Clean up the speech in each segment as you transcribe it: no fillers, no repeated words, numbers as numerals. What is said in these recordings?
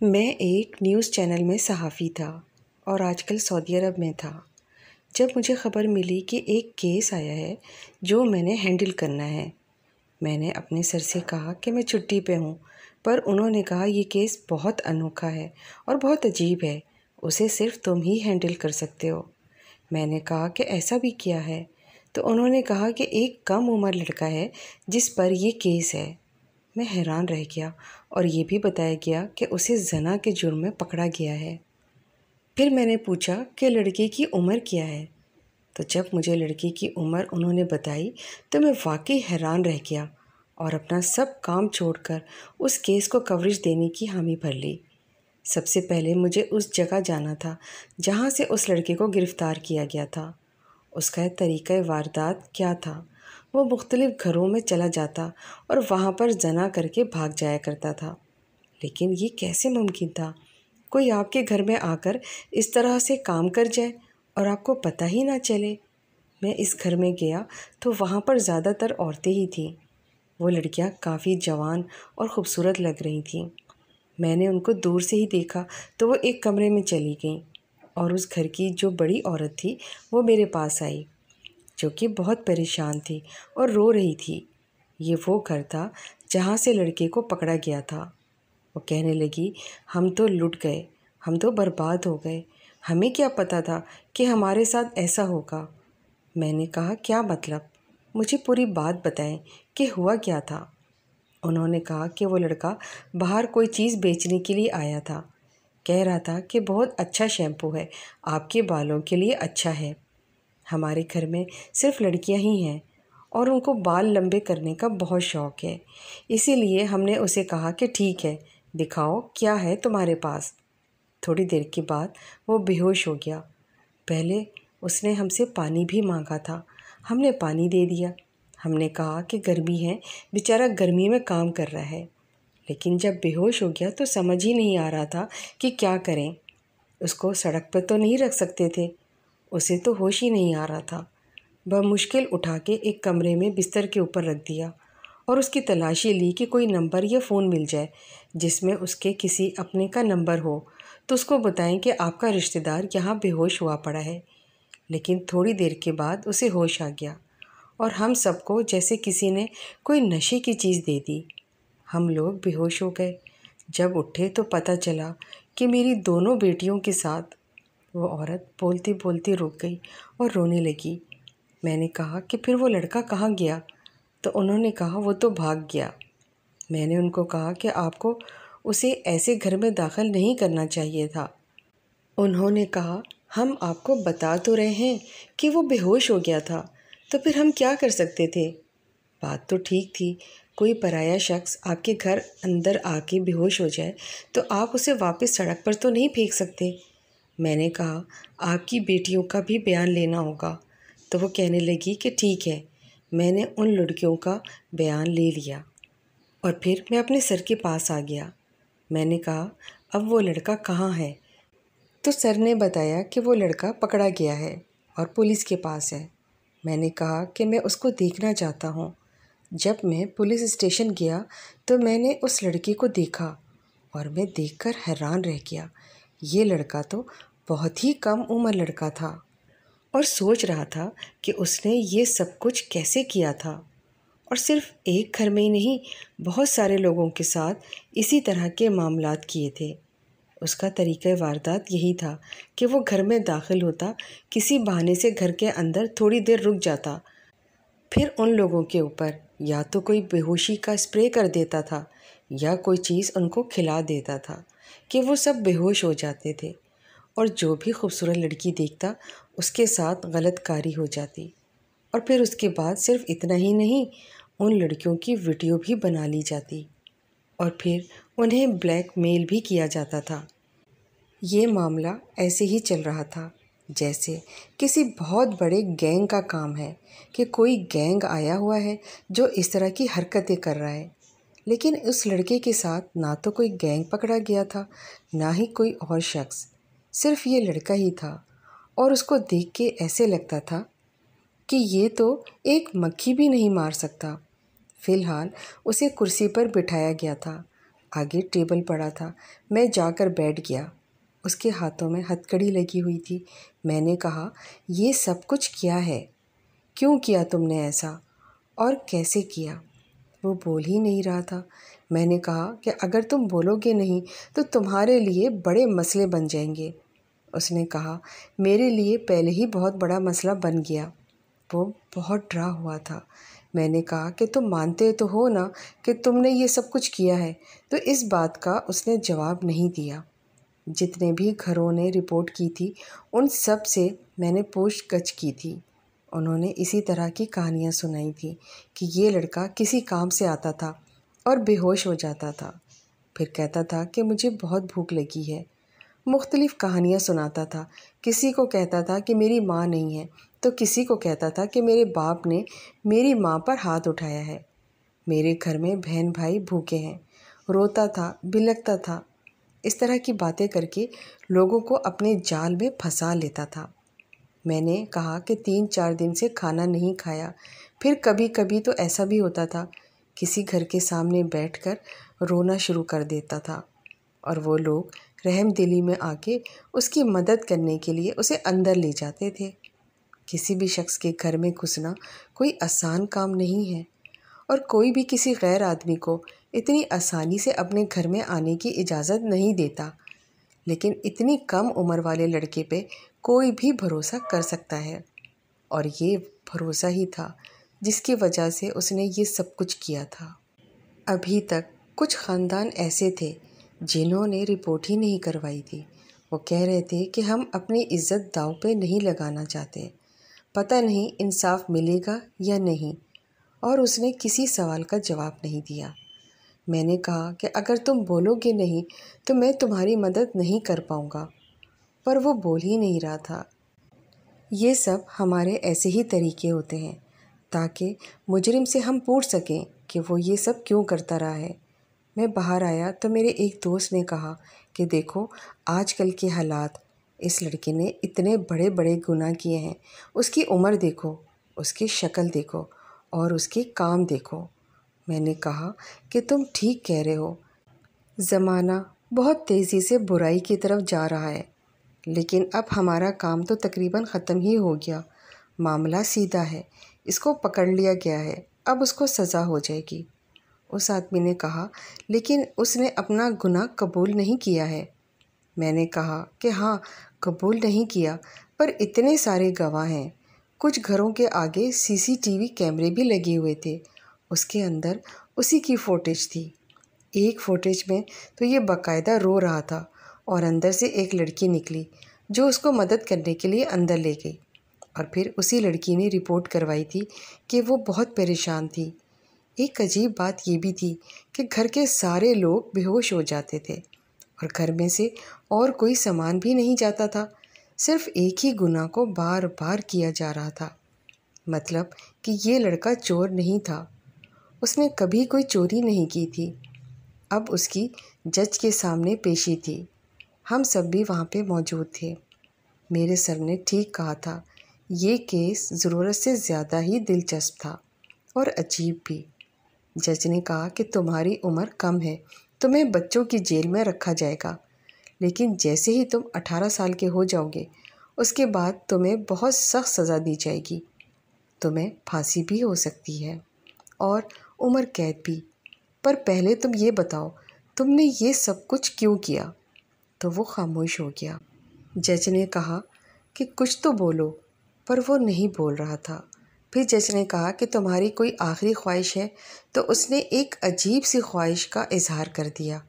मैं एक news channel में सहाफ़ी था और आजकल सऊदी अरब में था। जब मुझे ख़बर मिली कि एक केस आया है जो मैंने हैंडल करना है। मैंने अपने सर से कहा कि मैं छुट्टी पे हूँ, पर उन्होंने कहा ये केस बहुत अनोखा है और बहुत अजीब है, उसे सिर्फ़ तुम ही हैंडल कर सकते हो। मैंने कहा कि ऐसा भी क्या है? तो उन्होंने कहा कि एक कम उम्र लड़का है जिस पर ये केस है। मैं हैरान रह गया और ये भी बताया गया कि उसे ज़ना के जुर्म में पकड़ा गया है। फिर मैंने पूछा कि लड़के की उम्र क्या है? तो जब मुझे लड़की की उम्र उन्होंने बताई तो मैं वाकई हैरान रह गया और अपना सब काम छोड़कर उस केस को कवरेज देने की हामी भर ली। सबसे पहले मुझे उस जगह जाना था जहाँ से उस लड़के को गिरफ़्तार किया गया था। उसका तरीक़ा वारदात क्या था? वो मुख्तलिफ़ घरों में चला जाता और वहाँ पर ज़ना करके भाग जाया करता था। लेकिन ये कैसे मुमकिन था? कोई आपके घर में आकर इस तरह से काम कर जाए और आपको पता ही ना चले। मैं इस घर में गया तो वहाँ पर ज़्यादातर औरतें ही थीं। वो लड़कियाँ काफ़ी जवान और ख़ूबसूरत लग रही थीं। मैंने उनको दूर से ही देखा तो वो एक कमरे में चली गईं और उस घर की जो बड़ी औरत थी वो मेरे पास आई, जो कि बहुत परेशान थी और रो रही थी। ये वो घर था जहाँ से लड़के को पकड़ा गया था। वो कहने लगी, हम तो लुट गए, हम तो बर्बाद हो गए, हमें क्या पता था कि हमारे साथ ऐसा होगा। मैंने कहा, क्या मतलब? मुझे पूरी बात बताएं कि हुआ क्या था। उन्होंने कहा कि वो लड़का बाहर कोई चीज़ बेचने के लिए आया था। कह रहा था कि बहुत अच्छा शैम्पू है, आपके बालों के लिए अच्छा है। हमारे घर में सिर्फ लड़कियां ही हैं और उनको बाल लंबे करने का बहुत शौक़ है। इसीलिए हमने उसे कहा कि ठीक है, दिखाओ क्या है तुम्हारे पास। थोड़ी देर के बाद वो बेहोश हो गया। पहले उसने हमसे पानी भी मांगा था, हमने पानी दे दिया। हमने कहा कि गर्मी है, बेचारा गर्मी में काम कर रहा है। लेकिन जब बेहोश हो गया तो समझ ही नहीं आ रहा था कि क्या करें। उसको सड़क पर तो नहीं रख सकते थे, उसे तो होश ही नहीं आ रहा था। बमुश्किल उठा के एक कमरे में बिस्तर के ऊपर रख दिया और उसकी तलाशी ली कि कोई नंबर या फ़ोन मिल जाए जिसमें उसके किसी अपने का नंबर हो, तो उसको बताएं कि आपका रिश्तेदार यहाँ बेहोश हुआ पड़ा है। लेकिन थोड़ी देर के बाद उसे होश आ गया और हम सबको जैसे किसी ने कोई नशे की चीज़ दे दी। हम लोग बेहोश हो गए। जब उठे तो पता चला कि मेरी दोनों बेटियों के साथ। वो औरत बोलती बोलती रुक गई और रोने लगी। मैंने कहा कि फिर वो लड़का कहाँ गया? तो उन्होंने कहा वो तो भाग गया। मैंने उनको कहा कि आपको उसे ऐसे घर में दाखिल नहीं करना चाहिए था। उन्होंने कहा, हम आपको बता तो रहे हैं कि वो बेहोश हो गया था, तो फिर हम क्या कर सकते थे? बात तो ठीक थी, कोई पराया शख्स आपके घर अंदर आके बेहोश हो जाए तो आप उसे वापस सड़क पर तो नहीं फेंक सकते। मैंने कहा, आपकी बेटियों का भी बयान लेना होगा। तो वो कहने लगी कि ठीक है। मैंने उन लड़कियों का बयान ले लिया और फिर मैं अपने सर के पास आ गया। मैंने कहा, अब वो लड़का कहाँ है? तो सर ने बताया कि वो लड़का पकड़ा गया है और पुलिस के पास है। मैंने कहा कि मैं उसको देखना चाहता हूँ। जब मैं पुलिस स्टेशन गया तो मैंने उस लड़के को देखा और मैं देखकर हैरान रह गया। ये लड़का तो बहुत ही कम उम्र लड़का था और सोच रहा था कि उसने ये सब कुछ कैसे किया था। और सिर्फ एक घर में ही नहीं, बहुत सारे लोगों के साथ इसी तरह के मामलात किए थे। उसका तरीक़ा वारदात यही था कि वो घर में दाखिल होता, किसी बहाने से घर के अंदर थोड़ी देर रुक जाता, फिर उन लोगों के ऊपर या तो कोई बेहोशी का स्प्रे कर देता था या कोई चीज़ उनको खिला देता था कि वो सब बेहोश हो जाते थे। और जो भी खूबसूरत लड़की देखता उसके साथ गलतकारी हो जाती। और फिर उसके बाद सिर्फ इतना ही नहीं, उन लड़कियों की वीडियो भी बना ली जाती और फिर उन्हें ब्लैकमेल भी किया जाता था। ये मामला ऐसे ही चल रहा था जैसे किसी बहुत बड़े गैंग का काम है कि कोई गैंग आया हुआ है जो इस तरह की हरकतें कर रहा है। लेकिन उस लड़के के साथ ना तो कोई गैंग पकड़ा गया था, ना ही कोई और शख्स, सिर्फ ये लड़का ही था। और उसको देख के ऐसे लगता था कि ये तो एक मक्खी भी नहीं मार सकता। फ़िलहाल उसे कुर्सी पर बिठाया गया था आगे टेबल पड़ा था। मैं जाकर बैठ गया। उसके हाथों में हथकड़ी लगी हुई थी। मैंने कहा, ये सब कुछ क्या है? क्यों किया तुमने ऐसा, और कैसे किया? वो बोल ही नहीं रहा था। मैंने कहा कि अगर तुम बोलोगे नहीं तो तुम्हारे लिए बड़े मसले बन जाएंगे। उसने कहा, मेरे लिए पहले ही बहुत बड़ा मसला बन गया। वो बहुत डरा हुआ था। मैंने कहा कि तुम मानते तो हो ना कि तुमने ये सब कुछ किया है? तो इस बात का उसने जवाब नहीं दिया। जितने भी घरों ने रिपोर्ट की थी उन सब से मैंने पूछगछ की थी। उन्होंने इसी तरह की कहानियाँ सुनाई थी कि ये लड़का किसी काम से आता था और बेहोश हो जाता था। फिर कहता था कि मुझे बहुत भूख लगी है। मुख्तलिफ कहानियाँ सुनाता था। किसी को कहता था कि मेरी माँ नहीं है, तो किसी को कहता था कि मेरे बाप ने मेरी माँ पर हाथ उठाया है। मेरे घर में बहन भाई भूखे हैं। रोता था, बिलखता था। इस तरह की बातें करके लोगों को अपने जाल में फंसा लेता था। मैंने कहा कि 3-4 दिन से खाना नहीं खाया। फिर कभी कभी तो ऐसा भी होता था, किसी घर के सामने बैठकर रोना शुरू कर देता था और वो लोग रहमदिली में आके उसकी मदद करने के लिए उसे अंदर ले जाते थे। किसी भी शख्स के घर में घुसना कोई आसान काम नहीं है और कोई भी किसी गैर आदमी को इतनी आसानी से अपने घर में आने की इजाज़त नहीं देता। लेकिन इतनी कम उम्र वाले लड़के पे कोई भी भरोसा कर सकता है, और ये भरोसा ही था जिसकी वजह से उसने ये सब कुछ किया था। अभी तक कुछ ख़ानदान ऐसे थे जिन्होंने रिपोर्ट ही नहीं करवाई थी। वो कह रहे थे कि हम अपनी इज्जत दांव पे नहीं लगाना चाहते, पता नहीं इंसाफ मिलेगा या नहीं, और उसने किसी सवाल का जवाब नहीं दिया। मैंने कहा कि अगर तुम बोलोगे नहीं तो मैं तुम्हारी मदद नहीं कर पाऊँगा, पर वो बोल ही नहीं रहा था। ये सब हमारे ऐसे ही तरीके होते हैं ताकि मुजरिम से हम पूछ सकें कि वो ये सब क्यों करता रहा है। मैं बाहर आया तो मेरे एक दोस्त ने कहा कि देखो आजकल के हालात, इस लड़के ने इतने बड़े बड़े गुनाह किए हैं। उसकी उम्र देखो, उसकी शक्ल देखो और उसके काम देखो। मैंने कहा कि तुम ठीक कह रहे हो, ज़माना बहुत तेज़ी से बुराई की तरफ जा रहा है, लेकिन अब हमारा काम तो तकरीबन ख़त्म ही हो गया। मामला सीधा है, इसको पकड़ लिया गया है, अब उसको सज़ा हो जाएगी। उस आदमी ने कहा, लेकिन उसने अपना गुनाह कबूल नहीं किया है। मैंने कहा कि हाँ, कबूल नहीं किया, पर इतने सारे गवाह हैं। कुछ घरों के आगे सीसीटीवी कैमरे भी लगे हुए थे, उसके अंदर उसी की फुटेज थी। एक फुटेज में तो ये बाकायदा रो रहा था और अंदर से एक लड़की निकली जो उसको मदद करने के लिए अंदर ले गई, और फिर उसी लड़की ने रिपोर्ट करवाई थी कि वो बहुत परेशान थी। एक अजीब बात ये भी थी कि घर के सारे लोग बेहोश हो जाते थे और घर में से और कोई सामान भी नहीं जाता था। सिर्फ एक ही गुनाह को बार बार किया जा रहा था। मतलब कि ये लड़का चोर नहीं था, उसने कभी कोई चोरी नहीं की थी। अब उसकी जज के सामने पेशी थी। हम सब भी वहाँ पे मौजूद थे। मेरे सर ने ठीक कहा था, ये केस ज़रूरत से ज़्यादा ही दिलचस्प था और अजीब भी। जज ने कहा कि तुम्हारी उम्र कम है, तुम्हें बच्चों की जेल में रखा जाएगा, लेकिन जैसे ही तुम 18 साल के हो जाओगे उसके बाद तुम्हें बहुत सख्त सज़ा दी जाएगी। तुम्हें फांसी भी हो सकती है और उम्र कैद भी। पर पहले तुम ये बताओ, तुमने ये सब कुछ क्यों किया? तो वो खामोश हो गया। जज ने कहा कि कुछ तो बोलो, पर वो नहीं बोल रहा था। फिर जज ने कहा कि तुम्हारी कोई आखिरी ख्वाहिश है? तो उसने एक अजीब सी ख्वाहिश का इजहार कर दिया।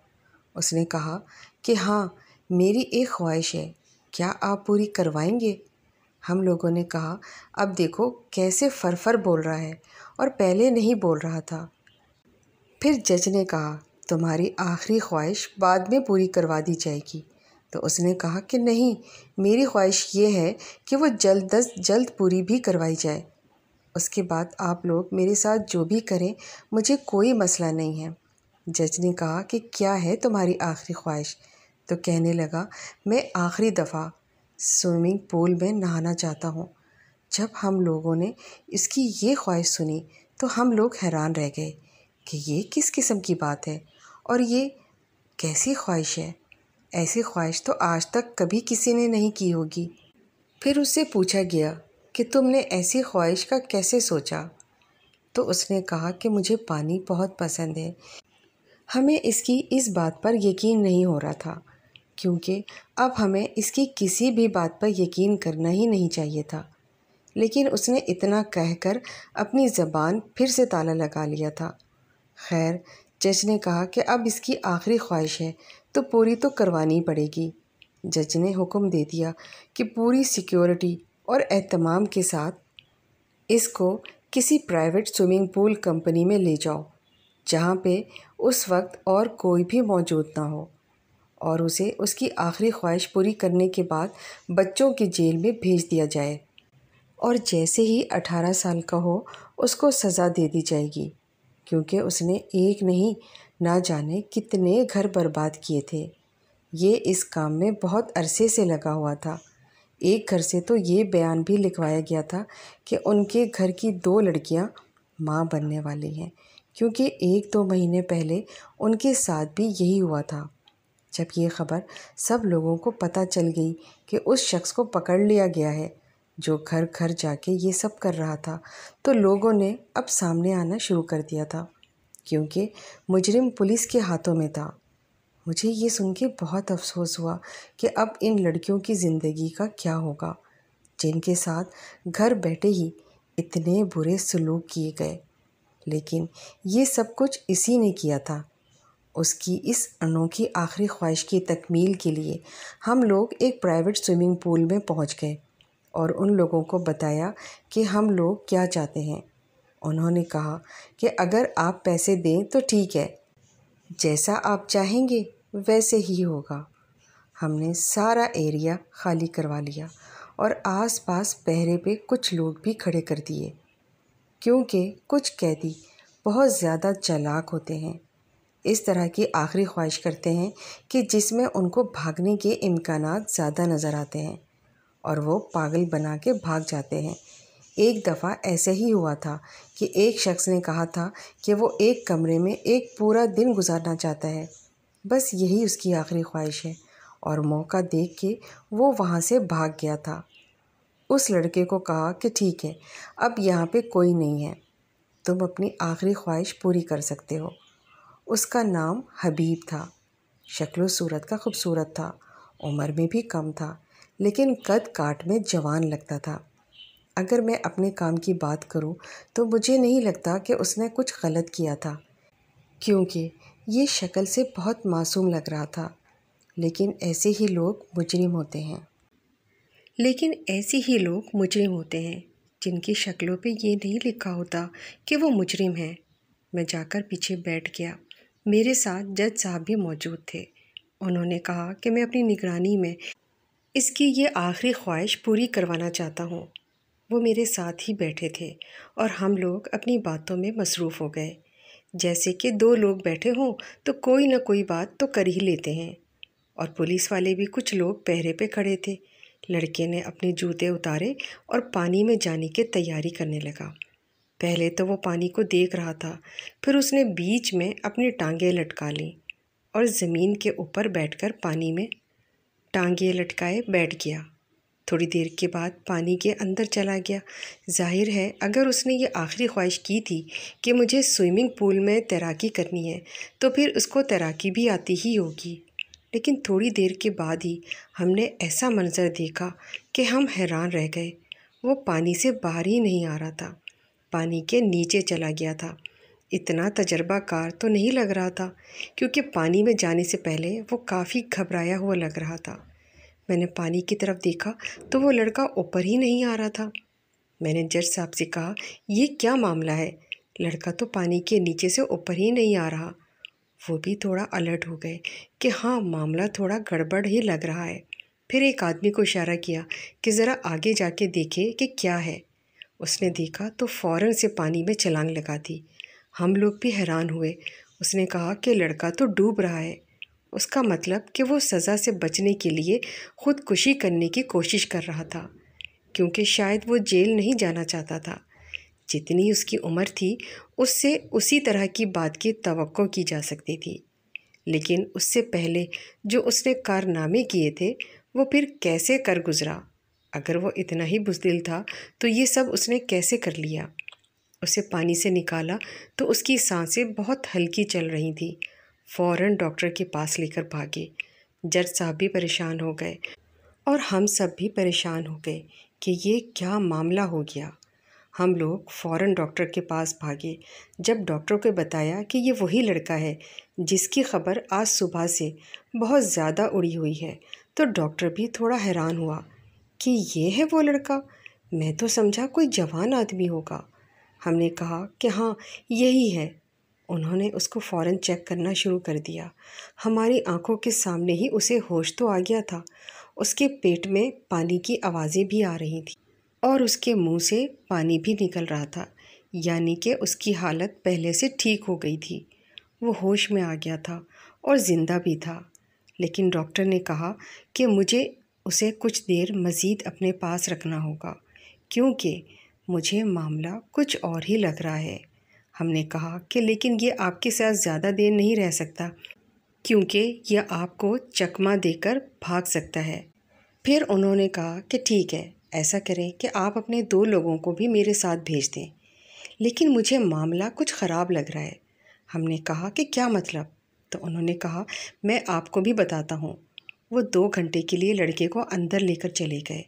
उसने कहा कि हाँ, मेरी एक ख्वाहिश है, क्या आप पूरी करवाएंगे? हम लोगों ने कहा, अब देखो कैसे फर बोल रहा है और पहले नहीं बोल रहा था। फिर जज ने कहा, तुम्हारी आखिरी ख्वाहिश बाद में पूरी करवा दी जाएगी। तो उसने कहा कि नहीं, मेरी ख्वाहिश ये है कि वो जल्द अज जल्द पूरी भी करवाई जाए। उसके बाद आप लोग मेरे साथ जो भी करें, मुझे कोई मसला नहीं है। जज ने कहा कि क्या है तुम्हारी आखिरी ख्वाहिश? तो कहने लगा, मैं आखिरी दफ़ा स्विमिंग पूल में नहाना चाहता हूँ। जब हम लोगों ने इसकी ये ख्वाहिश सुनी तो हम लोग हैरान रह गए कि ये किस किस्म की बात है, और ये कैसी ख्वाहिश है, ऐसी ख्वाहिश तो आज तक कभी किसी ने नहीं की होगी। फिर उससे पूछा गया कि तुमने ऐसी ख्वाहिश का कैसे सोचा? तो उसने कहा कि मुझे पानी बहुत पसंद है। हमें इसकी इस बात पर यकीन नहीं हो रहा था, क्योंकि अब हमें इसकी किसी भी बात पर यकीन करना ही नहीं चाहिए था। लेकिन उसने इतना कहकर अपनी ज़बान फिर से ताला लगा लिया था। खैर, जज ने कहा कि अब इसकी आखिरी ख्वाहिश है तो पूरी तो करवानी पड़ेगी। जज ने हुक्म दे दिया कि पूरी सिक्योरिटी और एहतमाम के साथ इसको किसी प्राइवेट स्विमिंग पूल कंपनी में ले जाओ, जहाँ पे उस वक्त और कोई भी मौजूद ना हो, और उसे उसकी आखिरी ख्वाहिश पूरी करने के बाद बच्चों की जेल में भेज दिया जाए, और जैसे ही 18 साल का हो उसको सज़ा दे दी जाएगी, क्योंकि उसने एक नहीं ना जाने कितने घर बर्बाद किए थे। ये इस काम में बहुत अरसे से लगा हुआ था। एक घर से तो ये बयान भी लिखवाया गया था कि उनके घर की 2 लड़कियां माँ बनने वाली हैं, क्योंकि 1-2 महीने पहले उनके साथ भी यही हुआ था। जब ये ख़बर सब लोगों को पता चल गई कि उस शख्स को पकड़ लिया गया है जो घर घर जाके ये सब कर रहा था, तो लोगों ने अब सामने आना शुरू कर दिया था, क्योंकि मुजरिम पुलिस के हाथों में था। मुझे ये सुन के बहुत अफसोस हुआ कि अब इन लड़कियों की ज़िंदगी का क्या होगा, जिनके साथ घर बैठे ही इतने बुरे सलूक किए गए। लेकिन ये सब कुछ इसी ने किया था। उसकी इस अनोखी आखिरी ख्वाहिश की तकमील के लिए हम लोग एक प्राइवेट स्विमिंग पूल में पहुंच गए और उन लोगों को बताया कि हम लोग क्या चाहते हैं। उन्होंने कहा कि अगर आप पैसे दें तो ठीक है, जैसा आप चाहेंगे वैसे ही होगा। हमने सारा एरिया खाली करवा लिया और आसपास पहरे पे कुछ लोग भी खड़े कर दिए, क्योंकि कुछ कैदी बहुत ज़्यादा चालाक होते हैं। इस तरह की आखिरी ख्वाहिश करते हैं कि जिसमें उनको भागने के इम्कानात ज़्यादा नज़र आते हैं और वो पागल बना के भाग जाते हैं। एक दफ़ा ऐसे ही हुआ था कि एक शख्स ने कहा था कि वो एक कमरे में एक पूरा दिन गुजारना चाहता है, बस यही उसकी आखिरी ख्वाहिश है, और मौका देख के वो वहाँ से भाग गया था। उस लड़के को कहा कि ठीक है, अब यहाँ पे कोई नहीं है, तुम अपनी आखिरी ख्वाहिश पूरी कर सकते हो। उसका नाम हबीब था। शक्ल सूरत का खूबसूरत था, उम्र में भी कम था, लेकिन कद काट में जवान लगता था। अगर मैं अपने काम की बात करूं तो मुझे नहीं लगता कि उसने कुछ गलत किया था, क्योंकि ये शक्ल से बहुत मासूम लग रहा था। लेकिन ऐसे ही लोग मुजरिम होते हैं। जिनकी शक्लों पे ये नहीं लिखा होता कि वो मुजरिम हैं। मैं जाकर पीछे बैठ गया। मेरे साथ जज साहब भी मौजूद थे। उन्होंने कहा कि मैं अपनी निगरानी में इसकी ये आखिरी ख्वाहिश पूरी करवाना चाहता हूँ। वो मेरे साथ ही बैठे थे और हम लोग अपनी बातों में मसरूफ़ हो गए। जैसे कि 2 लोग बैठे हों तो कोई ना कोई बात तो कर ही लेते हैं। और पुलिस वाले भी कुछ लोग पहरे पे खड़े थे। लड़के ने अपने जूते उतारे और पानी में जाने की तैयारी करने लगा। पहले तो वो पानी को देख रहा था, फिर उसने बीच में अपनी टांगें लटका लीं और ज़मीन के ऊपर बैठकर पानी में टांगें लटकाए बैठ गया। थोड़ी देर के बाद पानी के अंदर चला गया। जाहिर है अगर उसने ये आखिरी ख्वाहिश की थी कि मुझे स्विमिंग पूल में तैराकी करनी है, तो फिर उसको तैराकी भी आती ही होगी। लेकिन थोड़ी देर के बाद ही हमने ऐसा मंजर देखा कि हम हैरान रह गए। वो पानी से बाहर ही नहीं आ रहा था, पानी के नीचे चला गया था। इतना तजर्बाकार तो नहीं लग रहा था, क्योंकि पानी में जाने से पहले वो काफ़ी घबराया हुआ लग रहा था। मैंने पानी की तरफ देखा तो वो लड़का ऊपर ही नहीं आ रहा था। मैंने जज साहब से कहा, ये क्या मामला है? लड़का तो पानी के नीचे से ऊपर ही नहीं आ रहा। वो भी थोड़ा अलर्ट हो गए कि हाँ, मामला थोड़ा गड़बड़ ही लग रहा है। फिर एक आदमी को इशारा किया कि ज़रा आगे जाके देखे कि क्या है। उसने देखा तो फ़ौरन से पानी में छलांग लगा दी। हम लोग भी हैरान हुए। उसने कहा कि लड़का तो डूब रहा है। उसका मतलब कि वो सज़ा से बचने के लिए ख़ुदकुशी करने की कोशिश कर रहा था, क्योंकि शायद वो जेल नहीं जाना चाहता था। जितनी उसकी उम्र थी उससे उसी तरह की बात की तवक्को की जा सकती थी। लेकिन उससे पहले जो उसने कारनामे किए थे वो फिर कैसे कर गुजरा। अगर वो इतना ही बुज़दिल था तो ये सब उसने कैसे कर लिया। उसे पानी से निकाला तो उसकी सांसें बहुत हल्की चल रही थी। फ़ौरन डॉक्टर के पास लेकर भागे। जज साहब भी परेशान हो गए और हम सब भी परेशान हो गए कि ये क्या मामला हो गया। हम लोग फ़ौरन डॉक्टर के पास भागे। जब डॉक्टर को बताया कि ये वही लड़का है जिसकी खबर आज सुबह से बहुत ज़्यादा उड़ी हुई है, तो डॉक्टर भी थोड़ा हैरान हुआ कि ये है वो लड़का। मैं तो समझा कोई जवान आदमी होगा। हमने कहा कि हाँ, यही है। उन्होंने उसको फ़ौरन चेक करना शुरू कर दिया। हमारी आंखों के सामने ही उसे होश तो आ गया था। उसके पेट में पानी की आवाज़ें भी आ रही थी और उसके मुंह से पानी भी निकल रहा था, यानी कि उसकी हालत पहले से ठीक हो गई थी। वो होश में आ गया था और ज़िंदा भी था। लेकिन डॉक्टर ने कहा कि मुझे उसे कुछ देर मज़ीद अपने पास रखना होगा, क्योंकि मुझे मामला कुछ और ही लग रहा है। हमने कहा कि लेकिन ये आपके साथ ज़्यादा देर नहीं रह सकता, क्योंकि यह आपको चकमा देकर भाग सकता है। फिर उन्होंने कहा कि ठीक है, ऐसा करें कि आप अपने 2 लोगों को भी मेरे साथ भेज दें, लेकिन मुझे मामला कुछ ख़राब लग रहा है। हमने कहा कि क्या मतलब? तो उन्होंने कहा, मैं आपको भी बताता हूँ। वो 2 घंटे के लिए लड़के को अंदर लेकर चले गए।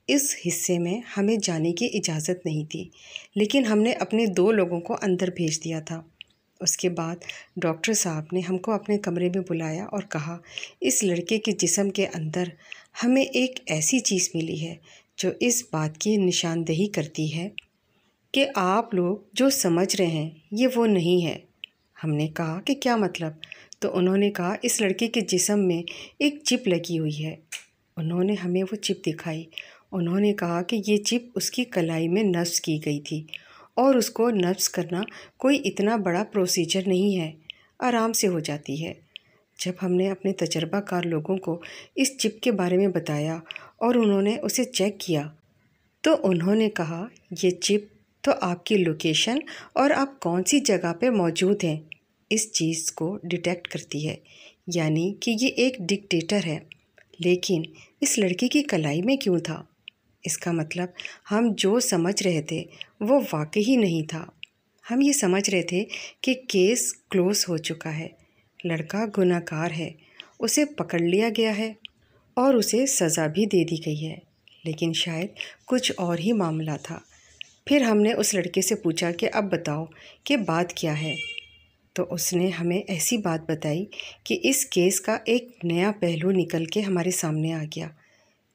इस हिस्से में हमें जाने की इजाज़त नहीं थी, लेकिन हमने अपने 2 लोगों को अंदर भेज दिया था। उसके बाद डॉक्टर साहब ने हमको अपने कमरे में बुलाया और कहा, इस लड़के के जिस्म के अंदर हमें एक ऐसी चीज़ मिली है जो इस बात की निशानदेही करती है कि आप लोग जो समझ रहे हैं ये वो नहीं है। हमने कहा कि क्या मतलब? तो उन्होंने कहा, इस लड़के के जिस्म में एक चिप लगी हुई है। उन्होंने हमें वो चिप दिखाई। उन्होंने कहा कि ये चिप उसकी कलाई में नस्ब की गई थी और उसको नस्ब करना कोई इतना बड़ा प्रोसीजर नहीं है, आराम से हो जाती है। जब हमने अपने तजर्बाकार लोगों को इस चिप के बारे में बताया और उन्होंने उसे चेक किया, तो उन्होंने कहा, ये चिप तो आपकी लोकेशन और आप कौन सी जगह पे मौजूद हैं इस चीज़ को डिटेक्ट करती है, यानी कि ये एक डिक्टेटर है। लेकिन इस लड़के की कलाई में क्यों था? इसका मतलब हम जो समझ रहे थे वो वाकई ही नहीं था। हम ये समझ रहे थे कि केस क्लोज हो चुका है, लड़का गुनहगार है, उसे पकड़ लिया गया है और उसे सज़ा भी दे दी गई है। लेकिन शायद कुछ और ही मामला था। फिर हमने उस लड़के से पूछा कि अब बताओ कि बात क्या है। तो उसने हमें ऐसी बात बताई कि इस केस का एक नया पहलू निकल के हमारे सामने आ गया,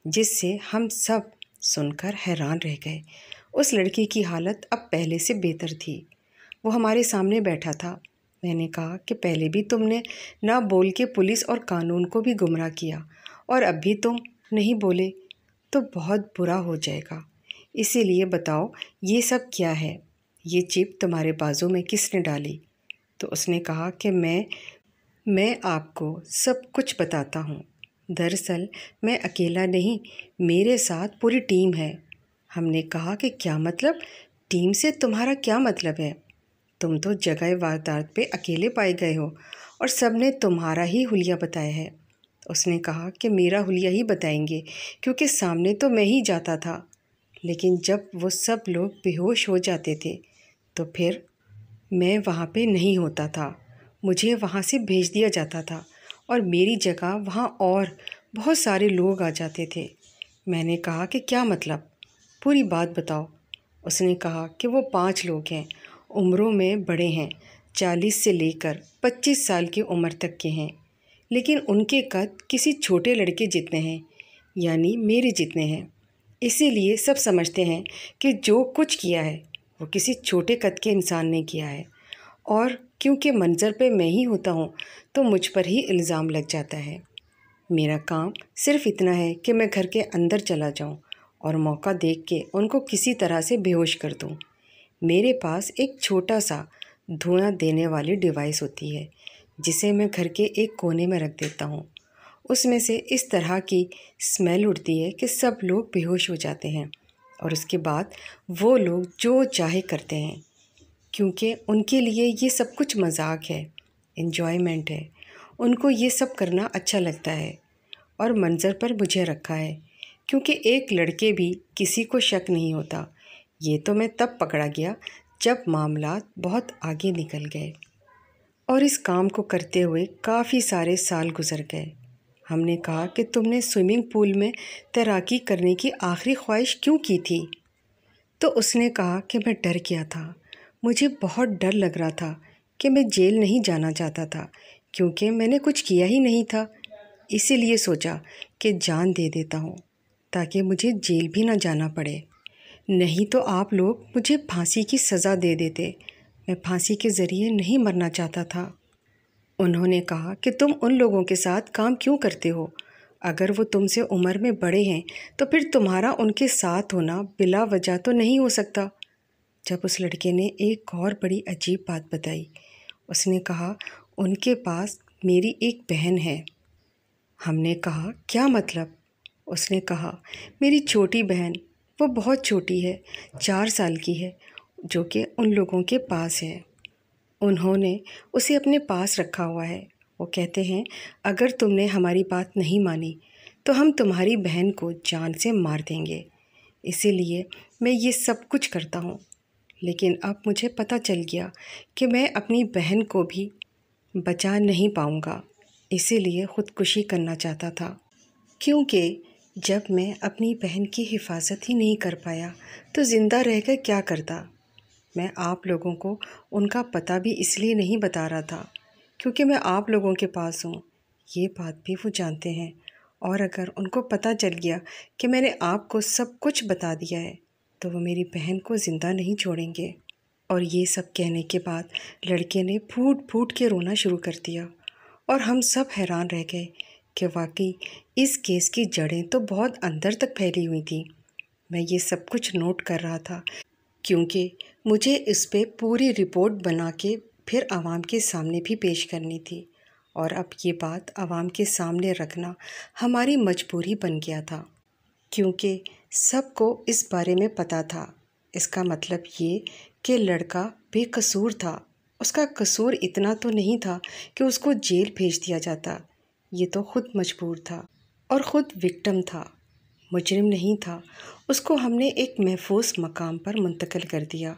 जिससे हम सब सुनकर हैरान रह गए। उस लड़की की हालत अब पहले से बेहतर थी। वो हमारे सामने बैठा था। मैंने कहा कि पहले भी तुमने ना बोल के पुलिस और कानून को भी गुमराह किया और अब भी तुम नहीं बोले तो बहुत बुरा हो जाएगा। इसीलिए बताओ ये सब क्या है? ये चिप तुम्हारे बाजू में किसने डाली? तो उसने कहा कि मैं आपको सब कुछ बताता हूँ। दरअसल मैं अकेला नहीं, मेरे साथ पूरी टीम है। हमने कहा कि क्या मतलब? टीम से तुम्हारा क्या मतलब है? तुम तो जगह वारदात पे अकेले पाए गए हो और सब ने तुम्हारा ही हुलिया बताया है। उसने कहा कि मेरा हुलिया ही बताएंगे, क्योंकि सामने तो मैं ही जाता था, लेकिन जब वो सब लोग बेहोश हो जाते थे तो फिर मैं वहाँ पे नहीं होता था। मुझे वहाँ से भेज दिया जाता था और मेरी जगह वहाँ और बहुत सारे लोग आ जाते थे। मैंने कहा कि क्या मतलब? पूरी बात बताओ। उसने कहा कि वो 5 लोग हैं, उम्रों में बड़े हैं, 40 से लेकर 25 साल की उम्र तक के हैं, लेकिन उनके कद किसी छोटे लड़के जितने हैं, यानी मेरे जितने हैं। इसीलिए सब समझते हैं कि जो कुछ किया है वो किसी छोटे कद के इंसान ने किया है, और क्योंकि मंज़र पे मैं ही होता हूँ तो मुझ पर ही इल्ज़ाम लग जाता है। मेरा काम सिर्फ़ इतना है कि मैं घर के अंदर चला जाऊँ और मौका देख के उनको किसी तरह से बेहोश कर दूँ। मेरे पास एक छोटा सा धुआं देने वाली डिवाइस होती है, जिसे मैं घर के एक कोने में रख देता हूँ। उसमें से इस तरह की स्मेल उड़ती है कि सब लोग बेहोश हो जाते हैं और उसके बाद वो लोग जो चाहे करते हैं, क्योंकि उनके लिए ये सब कुछ मजाक है, एन्जॉयमेंट है। उनको ये सब करना अच्छा लगता है और मंज़र पर मुझे रखा है, क्योंकि एक लड़के भी किसी को शक नहीं होता। ये तो मैं तब पकड़ा गया जब मामलात बहुत आगे निकल गए और इस काम को करते हुए काफ़ी सारे साल गुजर गए। हमने कहा कि तुमने स्विमिंग पूल में तैराकी करने की आखिरी ख्वाहिश क्यों की थी? तो उसने कहा कि मैं डर गया था। मुझे बहुत डर लग रहा था कि मैं जेल नहीं जाना चाहता था, क्योंकि मैंने कुछ किया ही नहीं था। इसीलिए सोचा कि जान दे देता हूँ ताकि मुझे जेल भी ना जाना पड़े। नहीं तो आप लोग मुझे फांसी की सज़ा दे देते। मैं फांसी के ज़रिए नहीं मरना चाहता था। उन्होंने कहा कि तुम उन लोगों के साथ काम क्यों करते हो? अगर वो तुमसे उम्र में बड़े हैं तो फिर तुम्हारा उनके साथ होना बिला वजह तो नहीं हो सकता। जब उस लड़के ने एक और बड़ी अजीब बात बताई। उसने कहा, उनके पास मेरी एक बहन है। हमने कहा, क्या मतलब? उसने कहा, मेरी छोटी बहन, वो बहुत छोटी है, 4 साल की है, जो कि उन लोगों के पास है। उन्होंने उसे अपने पास रखा हुआ है। वो कहते हैं, अगर तुमने हमारी बात नहीं मानी तो हम तुम्हारी बहन को जान से मार देंगे। इसीलिए मैं ये सब कुछ करता हूँ। लेकिन अब मुझे पता चल गया कि मैं अपनी बहन को भी बचा नहीं पाऊँगा। इसीलिए ख़ुदकुशी करना चाहता था, क्योंकि जब मैं अपनी बहन की हिफाजत ही नहीं कर पाया तो ज़िंदा रहकर क्या करता। मैं आप लोगों को उनका पता भी इसलिए नहीं बता रहा था क्योंकि मैं आप लोगों के पास हूँ। ये बात भी वो जानते हैं, और अगर उनको पता चल गया कि मैंने आपको सब कुछ बता दिया है तो वो मेरी बहन को ज़िंदा नहीं छोड़ेंगे। और ये सब कहने के बाद लड़के ने फूट फूट के रोना शुरू कर दिया और हम सब हैरान रह गए कि वाकई इस केस की जड़ें तो बहुत अंदर तक फैली हुई थी। मैं ये सब कुछ नोट कर रहा था क्योंकि मुझे इस पे पूरी रिपोर्ट बना के फिर आवाम के सामने भी पेश करनी थी, और अब ये बात आवाम के सामने रखना हमारी मजबूरी बन गया था, क्योंकि सबको इस बारे में पता था। इसका मतलब ये कि लड़का बेकसूर था। उसका कसूर इतना तो नहीं था कि उसको जेल भेज दिया जाता। ये तो खुद मजबूर था और ख़ुद विक्टिम था, मुजरिम नहीं था। उसको हमने एक महफूज मकाम पर मुंतकिल कर दिया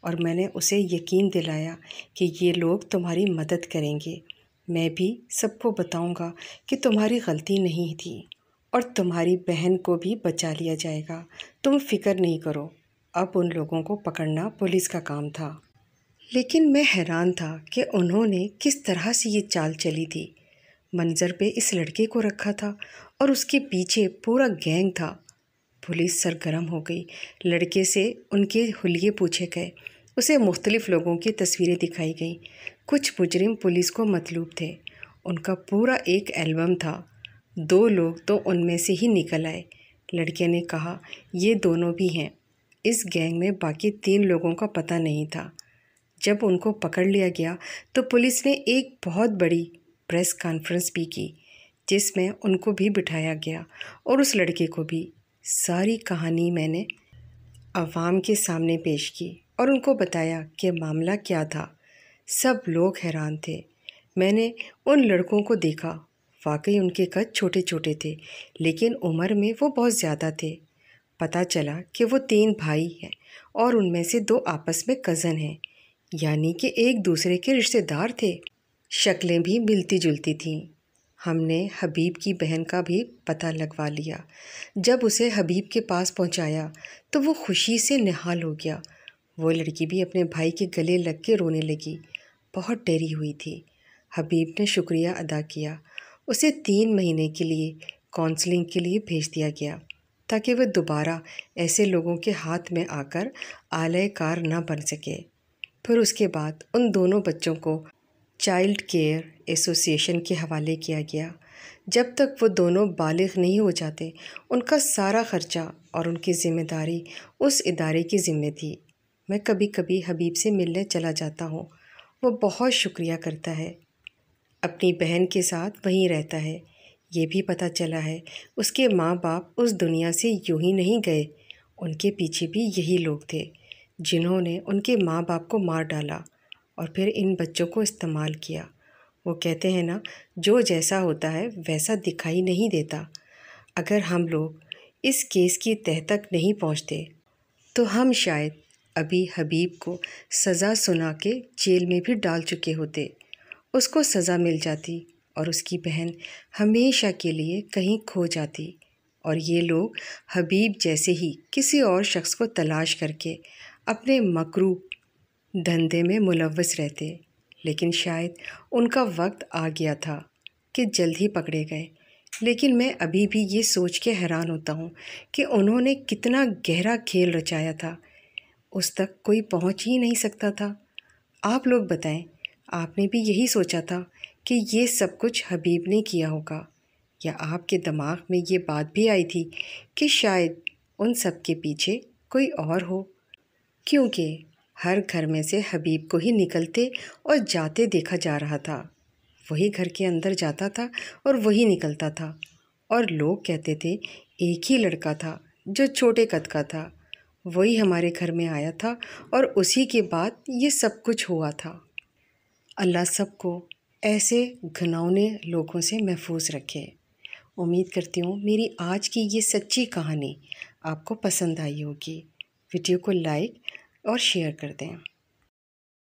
और मैंने उसे यकीन दिलाया कि ये लोग तुम्हारी मदद करेंगे। मैं भी सबको बताऊंगा कि तुम्हारी गलती नहीं थी और तुम्हारी बहन को भी बचा लिया जाएगा। तुम फिक्र नहीं करो। अब उन लोगों को पकड़ना पुलिस का काम था। लेकिन मैं हैरान था कि उन्होंने किस तरह से ये चाल चली थी। मंजर पे इस लड़के को रखा था और उसके पीछे पूरा गैंग था। पुलिस सरगर्म हो गई। लड़के से उनके हुलिये पूछे गए। उसे मुख्तलिफ़ लोगों की तस्वीरें दिखाई गईं। कुछ मुजरिम पुलिस को मतलूब थे। उनका पूरा एक एल्बम था। 2 लोग तो उनमें से ही निकल आए। लड़के ने कहा, ये दोनों भी हैं। इस गैंग में बाकी 3 लोगों का पता नहीं था। जब उनको पकड़ लिया गया तो पुलिस ने एक बहुत बड़ी प्रेस कॉन्फ्रेंस भी की, जिसमें उनको भी बिठाया गया और उस लड़के को भी। सारी कहानी मैंने अवाम के सामने पेश की और उनको बताया कि मामला क्या था। सब लोग हैरान थे। मैंने उन लड़कों को देखा। वाकई उनके कद छोटे छोटे थे, लेकिन उम्र में वो बहुत ज़्यादा थे। पता चला कि वो 3 भाई हैं और उनमें से 2 आपस में कज़न हैं, यानी कि एक दूसरे के रिश्तेदार थे। शक्लें भी मिलती जुलती थीं। हमने हबीब की बहन का भी पता लगवा लिया। जब उसे हबीब के पास पहुंचाया तो वो खुशी से निहाल हो गया। वो लड़की भी अपने भाई के गले लग के रोने लगी। बहुत डरी हुई थी। हबीब ने शुक्रिया अदा किया। उसे 3 महीने के लिए काउंसलिंग के लिए भेज दिया गया ताकि वह दोबारा ऐसे लोगों के हाथ में आकर आलय कार न बन सके। फिर उसके बाद उन दोनों बच्चों को चाइल्ड केयर एसोसिएशन के हवाले किया गया। जब तक वो दोनों बालिग नहीं हो जाते, उनका सारा ख़र्चा और उनकी ज़िम्मेदारी उस इदारे की ज़िम्मे थी। मैं कभी कभी हबीब से मिलने चला जाता हूँ। वो बहुत शुक्रिया करता है। अपनी बहन के साथ वहीं रहता है। ये भी पता चला है उसके माँ बाप उस दुनिया से यूं ही नहीं गए। उनके पीछे भी यही लोग थे जिन्होंने उनके माँ बाप को मार डाला और फिर इन बच्चों को इस्तेमाल किया। वो कहते हैं ना, जो जैसा होता है वैसा दिखाई नहीं देता। अगर हम लोग इस केस की तह तक नहीं पहुंचते तो हम शायद अभी हबीब को सज़ा सुना के जेल में भी डाल चुके होते। उसको सज़ा मिल जाती और उसकी बहन हमेशा के लिए कहीं खो जाती और ये लोग हबीब जैसे ही किसी और शख्स को तलाश करके अपने मकरू धंधे में मुलव्वस रहते। लेकिन शायद उनका वक्त आ गया था कि जल्द ही पकड़े गए। लेकिन मैं अभी भी ये सोच के हैरान होता हूँ कि उन्होंने कितना गहरा खेल रचाया था, उस तक कोई पहुँच ही नहीं सकता था। आप लोग बताएं, आपने भी यही सोचा था कि ये सब कुछ हबीब ने किया होगा, या आपके दिमाग में ये बात भी आई थी कि शायद उन सब के पीछे कोई और हो? क्योंकि हर घर में से हबीब को ही निकलते और जाते देखा जा रहा था। वही घर के अंदर जाता था और वही निकलता था, और लोग कहते थे एक ही लड़का था जो छोटे कद का था, वही हमारे घर में आया था और उसी के बाद ये सब कुछ हुआ था। अल्लाह सबको ऐसे घिनौने लोगों से महफूज रखे। उम्मीद करती हूँ मेरी आज की ये सच्ची कहानी आपको पसंद आई होगी। वीडियो को लाइक और शेयर कर दें।